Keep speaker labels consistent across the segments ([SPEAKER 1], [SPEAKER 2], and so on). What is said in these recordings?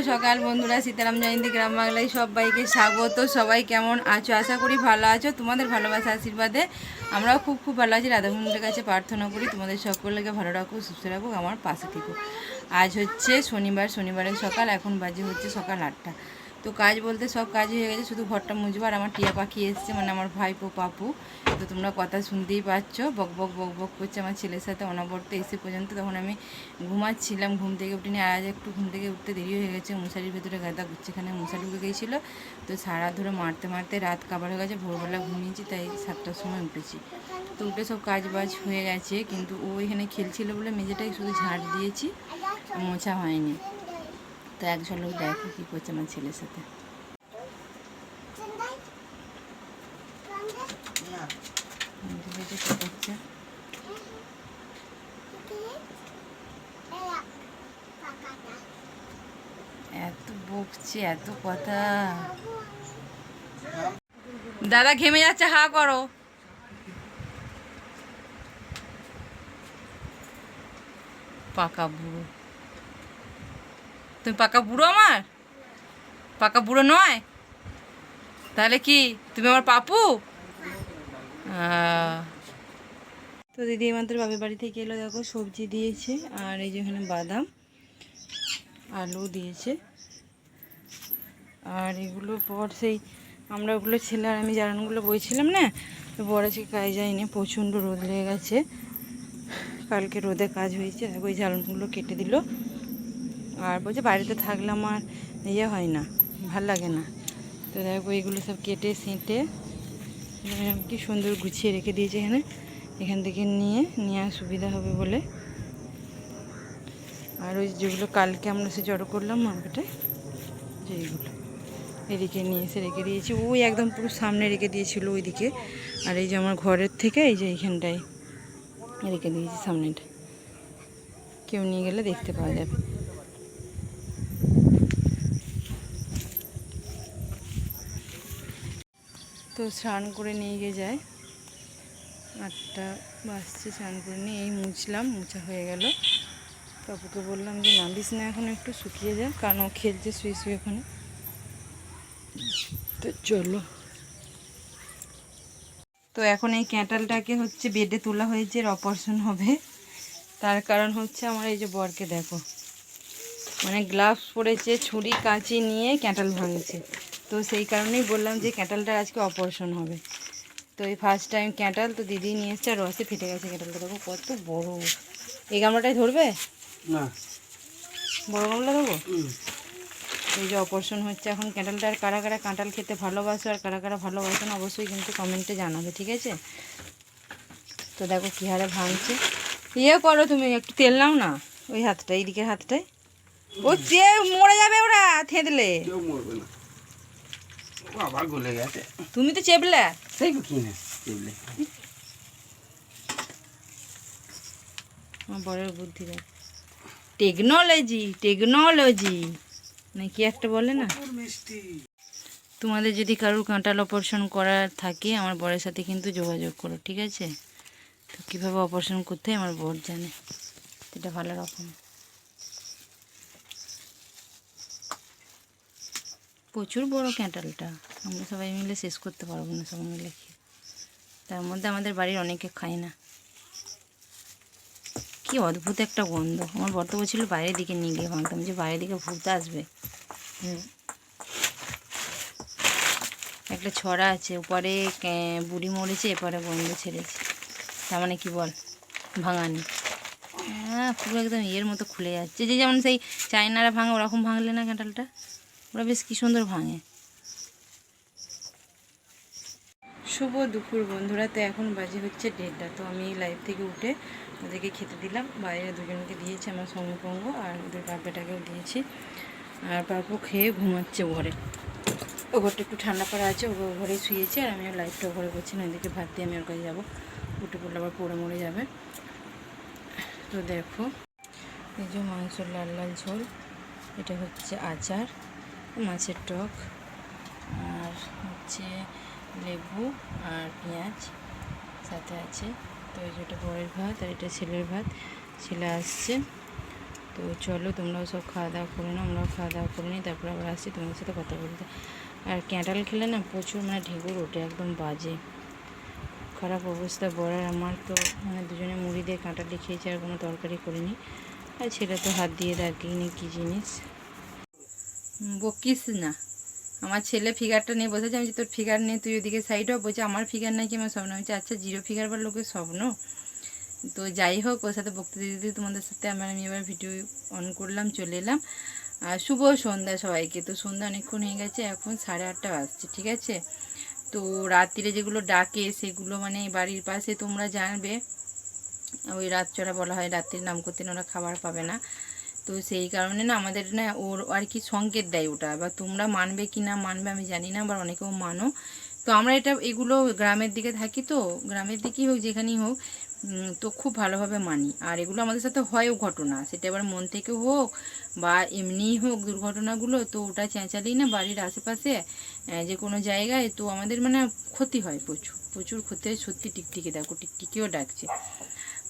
[SPEAKER 1] সকাল বন্ধুরা, সীতারাম জয়ন্তী গ্রাম বাংলায় সবাইকে স্বাগত। সবাই কেমন আছো? আশা করি ভালো আছো। তোমাদের ভালোবাসা আশীর্বাদে আমরাও খুব খুব ভালো আছি। রাধাকুণ্ডের কাছে প্রার্থনা করি তোমাদের সকলকে ভালো রাখুক, সুস্থ রাখুক, আমার পাশে থেকো। আজ হচ্ছে শনিবারের সকাল। এখন বাজে হচ্ছে সকাল 8টা। তো কাজ বলতে সব কাজ হয়ে গেছে, শুধু ঘরটা মুছবো। আর আমার টিয়া পাখি এসছে, মানে আমার ভাইপো পাপু। তো তোমরা কথা শুনতেই পাচ্ছ, বক বক বক বক করছে আমার ছেলের সাথে অনবরত এসে পর্যন্ত। তখন আমি ঘুমাচ্ছিলাম, ঘুম থেকে উঠিনি। আর আজ একটু ঘুম থেকে উঠতে দেরি হয়ে গেছে, মশারির ভেতরে গাদা ঘুরছে, এখানে মশা ঢুকে গিয়েছিলো। তো সারা ধরে মারতে মারতে রাত কাবার হয়ে গেছে। ভোরবেলা ঘুমিয়েছি, তাই 7টার সময় উঠেছি। তো উঠে সব কাজ বাজ হয়ে গেছে, কিন্তু ও এখানে খেলছিল বলে মেঝেটাই শুধু ঝাঁট দিয়েছি, মোছা হয়নি। তো এক ঝলক দেখো কী করছে আমার ছেলের সাথে। এত বকছে, এত কথা। দাদা ঘেমে যাচ্ছে, হা করো। পাকা বুড়ো তুমি? পাকা বুড়ো? আমার পাকা বুড়ো নয় তাহলে কি তুমি আমার পাপু? তো দিদি আমাদের বাপের বাড়ি থেকে এলো, দেখো সবজি দিয়েছে। আর এই যে এখানে বাদাম আলু দিয়েছে। আর এগুলো পর সেই আমরা ওগুলো ছেলে আর আমি জারানগুলো বইছিলাম না, তো বড় আজকে কাজ যায়নি, প্রচণ্ড রোদ লেগে গেছে। কালকে রোদে কাজ হয়েছে, ওই জারানগুলো কেটে দিল। আর বলছে বাড়িতে থাকলে আমার হয় না, ভাল লাগে না। তো দেখো এইগুলো সব কেটে সেঁটে কি সুন্দর গুছিয়ে রেখে দিয়েছে এখানে। এখান থেকে নিয়ে সুবিধা হবে বলে। আর ওই যেগুলো কালকে আমরা সে জড়ো করলাম মার্কেটে, যে এইগুলো এদিকে নিয়ে এসে রেখে দিয়েছি। ওই একদম পুরো সামনে রেখে দিয়েছিল ওইদিকে। আর এই যে আমার ঘরের থেকে এই যে এইখানটায় রেখে দিয়েছি, সামনেটা। কেউ নিয়ে গেলে দেখতে পাওয়া যাবে। তো স্নান করে নিয়ে গিয়ে যায়, 8টা বাজছে। স্নান করে নিয়ে এই মুছলাম, মোছা হয়ে গেল। বাবুকে বললাম যে নামিস না, এখন একটু শুকিয়ে যায়, কারণ ও খেলছে শুয়ে শুয়ে ওখানে। তো চলো। তো এখন এই ক্যাঁটালটাকে হচ্ছে বেডে তোলা হয়েছে, এর অপারেশন হবে। তার কারণ হচ্ছে আমার এই যে বরকে দেখো, মানে গ্লাভস পরেছে, ছুরি কাঁচি নিয়ে ক্যাঁটাল ভাঙছে। তো সেই কারণেই বললাম যে ক্যাঁটালটার আজকে অপারেশন হবে। তো এই ফার্স্ট টাইম ক্যাঁটাল তো দিদি নিয়ে এসছে, আর রসে ফেটে গেছে ক্যাঁটালটা। দেখো কত বড়। এই গামলাটাই ধরবে না? বড় গামলা দেবো। এই যে অপারেশন হচ্ছে এখন ক্যাঁটালটার। কারা কারা কাঁঠাল খেতে ভালোবাসো আর কারা কারা ভালোবাসো না অবশ্যই কিন্তু কমেন্টে জানাবে, ঠিক আছে? তো দেখো কী হারে ভাঙছে। করো তুমি, একটু তেল নাও না ওই হাতটা, এইদিকের হাতটায়। ও মরে যাবে ওরা থেঁতলে। আবার গলে গেছে। তুমি তো চেপলে সেই কিনে চেপলে। আমার বড়ের বুদ্ধি দেখ, টেকনোলজি নাকি একটা বলে না। তোমাদের যদি কারোর কাঁটাল অপারেশন করার থাকে আমার বরের সাথে কিন্তু যোগাযোগ করো, ঠিক আছে? তো কীভাবে অপারেশন করতে হয় আমার বর জানে, এটা ভালো রকম। প্রচুর বড় ক্যাঁটালটা, আমরা সবাই মিলে শেষ করতে পারবো না, সবাই মিলে খেয়ে। তার মধ্যে আমাদের বাড়ির অনেকে খায় না। কি অদ্ভুত একটা গন্ধ। আমার বর তো বলছিল বাইরের দিকে নিয়ে গিয়ে ভাঙতাম, যে বাইরের দিকে ভূত আসবে। একটা ছড়া আছে, উপরে বুড়ি মরেছে, এপারে গন্ধ ছেড়েছে। তার মানে কি বল, ভাঙানি। হ্যাঁ, পুরো একদম এর মতো খুলে যাচ্ছে, যে যেমন সেই চায়নারা ভাঙে ওরকম ভাঙলে না ক্যাঁটালটা, ওরা বেশ কী সুন্দর ভাঙে। শুভ দুপুর বন্ধুরা। তো এখন বাজে হচ্ছে 1:30। তো আমি লাইভ থেকে উঠে ওদেরকে খেতে দিলাম। বাইরে দুজনকে দিয়েছি, আমার সঙ্গপঙ্গ, আর ওদের বাপেটাকেও দিয়েছি। আর পাপু খেয়ে ঘুমাচ্ছে ঘরে। ও ঘরটা একটু ঠান্ডা করা আছে, ও ঘরে শুয়েছে। আর আমিও লাইটটা ঘরে করছি না, এদিকে ভাত দিয়ে আমি ওর কাছে যাবো। উঠে পড়লে আবার পড়ে মরে যাবে। তো দেখো এই যে মাংসর লাল লাল ঝোল, এটা হচ্ছে আচার, মাছের টক, আর হচ্ছে লেবু আর পেঁয়াজ সাথে আছে। তো এই যেটা বরের ভাত, আর এটা ছেলের ভাত। ছেলে আসছে, তো চলো তোমরাও সব খাওয়া দাওয়া করে নাও, আমরাও খাওয়া দাওয়া করে নিই, তারপরে আবার আসছি তোমাদের সাথে কথা বলতে। আর ক্যাঁটাল খেলে না প্রচুর মানে ঢেকুর ওঠে, একদম বাজে খারাপ অবস্থা। বড়ার আমার তো মানে দুজনে মুড়ি দিয়ে কাঁটালি খেয়েছে, আর কোনো তরকারি করিনি। আর ছেলে তো হাত দিয়ে দাগিনি কী জিনিস, বকিস না। আমার ছেলে ফিগারটা নিয়ে বসেছে, আমি যে তোর ফিগার নিয়ে তুই ওদিকে সাইড হও, বলছে আমার ফিগার নাকি আমার স্বপ্ন। আমি আচ্ছা জিরো ফিগার বা লোকের স্বপ্ন। তো যাই হোক, ওর সাথে বক্তৃতা দিতে তোমাদের সাথে আমি এবার ভিডিও অন করলাম, চলে এলাম। আর শুভ সন্ধ্যা সবাইকে। তো সন্ধ্যা অনেকক্ষণ হয়ে গেছে, এখন 8:30 বাজছে, ঠিক আছে। তো রাত্রিরে যেগুলো ডাকে সেগুলো মানে বাড়ির পাশে তোমরা জানবে, ওই রাতচরা বলা হয়, রাত্রির নাম করতে ওরা খাবার পাবে না। তো সেই কারণে না আমাদের না ওর আর কি সংকেত দেয় ওটা। এবার তোমরা মানবে কি না মানবে আমি জানি না, আবার অনেকেও মানো। তো আমরা এগুলো গ্রামের দিকে থাকি, তো গ্রামের দিকেই হোক যেখানেই হোক, তো খুব ভালোভাবে মানি। আর এগুলো আমাদের সাথে হয়ও ঘটনা, সেটা এবার মন থেকে হোক বা এমনিই হোক দুর্ঘটনাগুলো, তো ওটা চেঁচালেই না বাড়ির আশেপাশে যে কোনো জায়গায় তো আমাদের মানে ক্ষতি হয়, প্রচুর প্রচুর ক্ষতি হয়। সত্যি টিকটিকি, দেখো টিকটিকিও ডাকছে।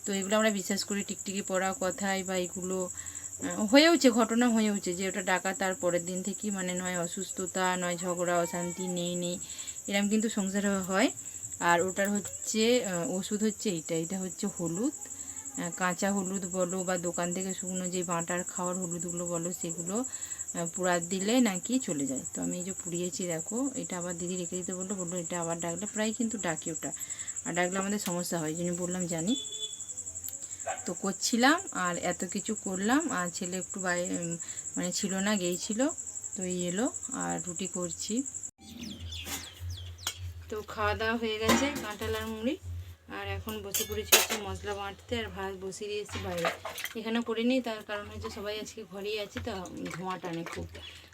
[SPEAKER 1] তো এগুলো আমরা বিশ্বাস করি, টিকটিকি পড়া কথায় বা এগুলো হয়েওছে, ঘটনা হয়েওছে যে ওটা ডাকা তার পরের দিন থেকেই মানে নয় অসুস্থতা, নয় ঝগড়া অশান্তি, নেই এরকম কিন্তু সংসারে হয়। আর ওটার হচ্ছে ওষুধ হচ্ছে এটা হচ্ছে হলুদ, কাঁচা হলুদ বলো বা দোকান থেকে শুকনো যে বাটার খাওয়ার হলুদগুলো বলো, সেগুলো পুরাত দিলে নাকি চলে যায়। তো আমি এই যে পুড়িয়েছি দেখো, এটা আবার দিদি রেখে দিতে বললো এটা আবার ডাকলে, প্রায় কিন্তু ডাকি ওটা, আর ডাকলে আমাদের সমস্যা হয়, জন্য বললাম জানি। তো করছিলাম আর এত কিছু করলাম, আর ছেলে একটু মানে ছিল না, গিয়েছিল, তো এলো আর রুটি করছি। তো খাওয়া দাওয়া হয়ে গেছে, কাঁঠাল আর মুড়ি। আর এখন বসে পড়েছি হচ্ছে মশলা বাঁটতে, আর ভাত বসিয়ে দিয়েছি বাইরে। এখানে করিনি, তার কারণ হচ্ছে সবাই আজকে ঘরেই আছে, তো ধোঁয়া টানে খুব,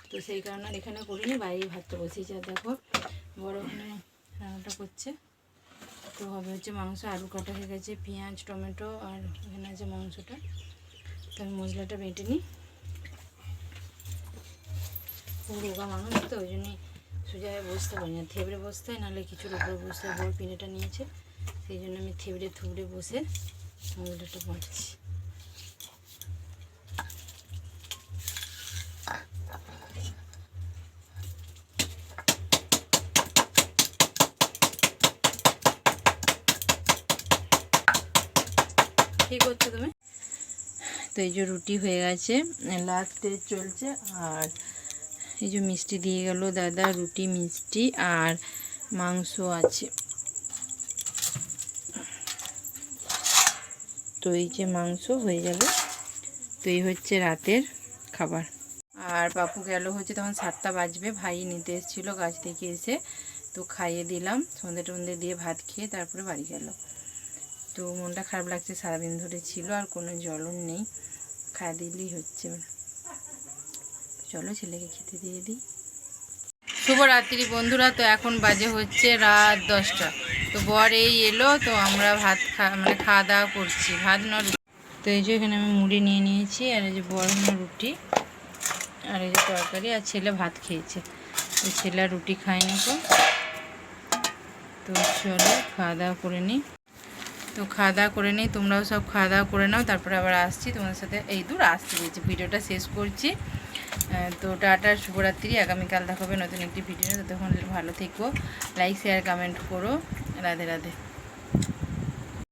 [SPEAKER 1] তো সেই কারণে আর এখানে করিনি, বাইরেই ভাতটা বসিয়েছি। আর দেখো বড় ওখানে রান্নাটা করছে। তো হবে হচ্ছে মাংস, আলু কাটা হয়ে গেছে, পেঁয়াজ টমেটো, আর এখানে আছে মাংসটা। তো আমি মশলাটা বেটে নিই, খুব রোগা মানুষ তো ওই জন্যই সোজায় বসতে পারি না, থেবড়ে বসতে হয়, নাহলে কিছুর উপরে বসতে হয়। বড় পিঁড়েটা নিয়েছে, সেই জন্য আমি থেবড়ে থুবড়ে বসে মশলাটা বাঁটছি। কী করছো তুমি? তো এই যে রুটি হয়ে গেছে, লাস্ট স্টেজ চলছে। আর এই যে মিষ্টি দিয়ে গেল দাদা, রুটি মিষ্টি আর মাংস আছে। তো এই যে মাংস হয়ে যাবে। তো এই হচ্ছে রাতের খাবার। আর বাপু গেল হচ্ছে তখন 7টা বাজবে, ভাই নিতে এসেছিলো গাছ থেকে এসে, তো খাইয়ে দিলাম, সন্ধে টন্ধে দিয়ে ভাত খেয়ে তারপরে বাড়ি গেল। তো মনটা খারাপ লাগছে, সারাদিন ধরে ছিল আর কোনো জ্বলন নেই, খাইয়ে দিলেই হচ্ছে। চলো ছেলেকে খেতে দিয়ে দিই। শুভরাত্রি বন্ধুরা। তো এখন বাজে হচ্ছে রাত 10টা। তো বর এই এলো, তো আমরা ভাত মানে খাওয়া দাওয়া করছি, ভাত না রুটি। তো এই যে এখানে আমি মুড়ি নিয়ে নিয়েছি, আর এই যে বড় রুটি, আর এই যে তরকারি, আর ছেলে ভাত খেয়েছে, তো ছেলে আর রুটি খায়নি। তো চলো খাওয়া দাওয়া করে নিই। তো খাওয়া দাওয়া করে নিই, তোমরাও সব খাওয়া দাওয়া করে নাও, তারপরে আবার আসছি তোমাদের সাথে। এই দূর আসতে দিয়েছি, ভিডিওটা শেষ করছি। তো টাটা, শুভরাত্রি। আগামীকাল দেখাবে নতুন একটি ভিডিও। ততক্ষণ ভালো থেকো, লাইক শেয়ার কমেন্ট করো। রাধে রাধে।